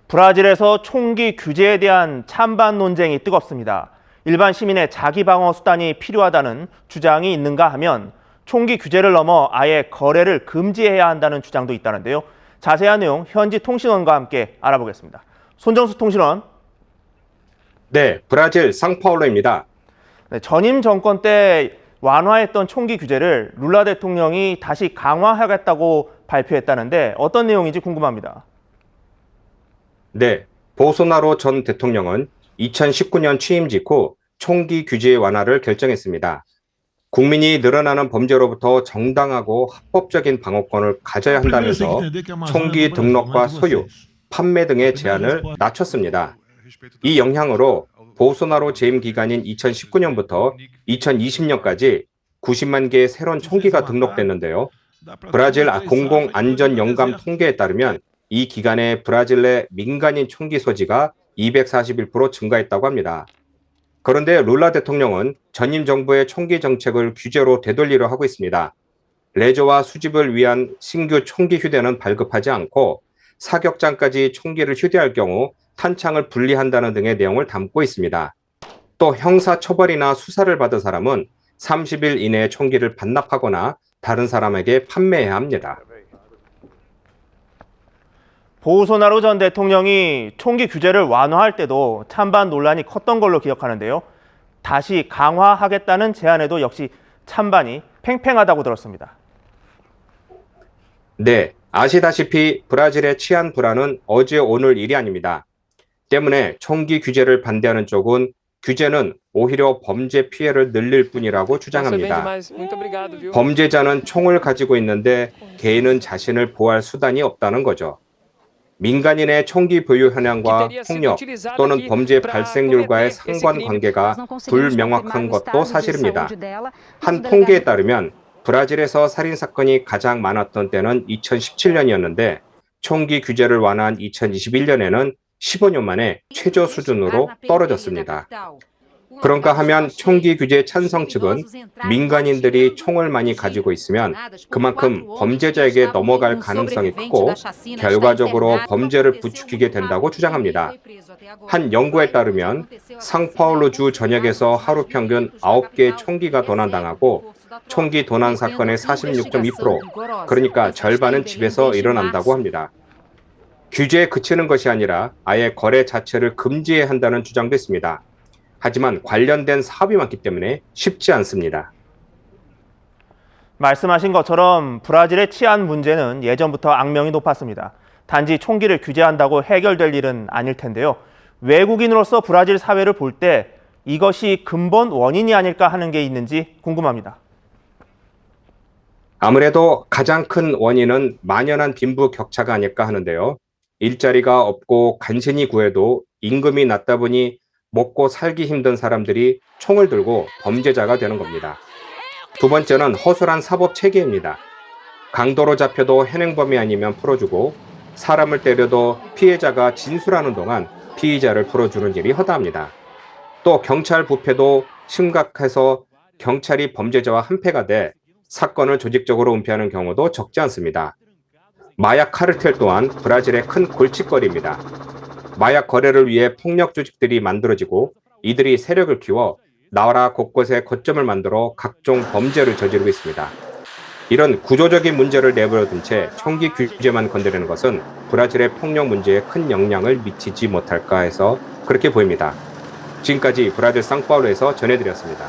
브라질에서 총기 규제에 대한 찬반 논쟁이 뜨겁습니다. 일반 시민의 자기 방어 수단이 필요하다는 주장이 있는가 하면 총기 규제를 넘어 아예 거래를 금지해야 한다는 주장도 있다는데요. 자세한 내용 현지 통신원과 함께 알아보겠습니다. 손정수 통신원. 네, 브라질 상파울로입니다. 네, 전임 정권 때 완화했던 총기 규제를 룰라 대통령이 다시 강화하겠다고 발표했다는데 어떤 내용인지 궁금합니다. 네, 보소나로 전 대통령은 2019년 취임 직후 총기 규제 완화를 결정했습니다. 국민이 늘어나는 범죄로부터 정당하고 합법적인 방어권을 가져야 한다면서 총기 등록과 소유, 판매 등의 제한을 낮췄습니다. 이 영향으로 보소나로 재임 기간인 2019년부터 2020년까지 90만 개의 새로운 총기가 등록됐는데요. 브라질 공공안전연감 통계에 따르면 이 기간에 브라질 내 민간인 총기 소지가 241% 증가했다고 합니다. 그런데 룰라 대통령은 전임 정부의 총기 정책을 규제로 되돌리려 하고 있습니다. 레저와 수집을 위한 신규 총기 휴대는 발급하지 않고 사격장까지 총기를 휴대할 경우 탄창을 분리한다는 등의 내용을 담고 있습니다. 또 형사 처벌이나 수사를 받은 사람은 30일 이내에 총기를 반납하거나 다른 사람에게 판매해야 합니다. 보소나로 전 대통령이 총기 규제를 완화할 때도 찬반 논란이 컸던 걸로 기억하는데요. 다시 강화하겠다는 제안에도 역시 찬반이 팽팽하다고 들었습니다. 네, 아시다시피 브라질의 치안 불안은 어제 오늘 일이 아닙니다. 때문에 총기 규제를 반대하는 쪽은 규제는 오히려 범죄 피해를 늘릴 뿐이라고 주장합니다. 범죄자는 총을 가지고 있는데 개인은 자신을 보호할 수단이 없다는 거죠. 민간인의 총기 보유 현황과 폭력 또는 범죄 발생률과의 상관관계가 불명확한 것도 사실입니다. 한 통계에 따르면 브라질에서 살인사건이 가장 많았던 때는 2017년이었는데 총기 규제를 완화한 2021년에는 15년 만에 최저 수준으로 떨어졌습니다. 그런가 하면 총기 규제 찬성 측은 민간인들이 총을 많이 가지고 있으면 그만큼 범죄자에게 넘어갈 가능성이 크고 결과적으로 범죄를 부추기게 된다고 주장합니다. 한 연구에 따르면 상파울루주 전역에서 하루 평균 9개의 총기가 도난당하고 총기 도난 사건의 46.2%, 그러니까 절반은 집에서 일어난다고 합니다. 규제에 그치는 것이 아니라 아예 거래 자체를 금지해야 한다는 주장도 있습니다. 하지만 관련된 사업이 많기 때문에 쉽지 않습니다. 말씀하신 것처럼 브라질의 치안 문제는 예전부터 악명이 높았습니다. 단지 총기를 규제한다고 해결될 일은 아닐 텐데요. 외국인으로서 브라질 사회를 볼 때 이것이 근본 원인이 아닐까 하는 게 있는지 궁금합니다. 아무래도 가장 큰 원인은 만연한 빈부격차가 아닐까 하는데요. 일자리가 없고 간신히 구해도 임금이 낮다 보니 먹고 살기 힘든 사람들이 총을 들고 범죄자가 되는 겁니다. 두 번째는 허술한 사법 체계입니다. 강도로 잡혀도 현행범이 아니면 풀어주고 사람을 때려도 피해자가 진술하는 동안 피의자를 풀어주는 일이 허다합니다. 또 경찰 부패도 심각해서 경찰이 범죄자와 한패가 돼 사건을 조직적으로 은폐하는 경우도 적지 않습니다. 마약 카르텔 또한 브라질의 큰 골칫거리입니다. 마약 거래를 위해 폭력 조직들이 만들어지고 이들이 세력을 키워 나라 곳곳에 거점을 만들어 각종 범죄를 저지르고 있습니다. 이런 구조적인 문제를 내버려둔 채 총기 규제만 건드리는 것은 브라질의 폭력 문제에 큰 영향을 미치지 못할까 해서 그렇게 보입니다. 지금까지 브라질 상파울루에서 전해드렸습니다.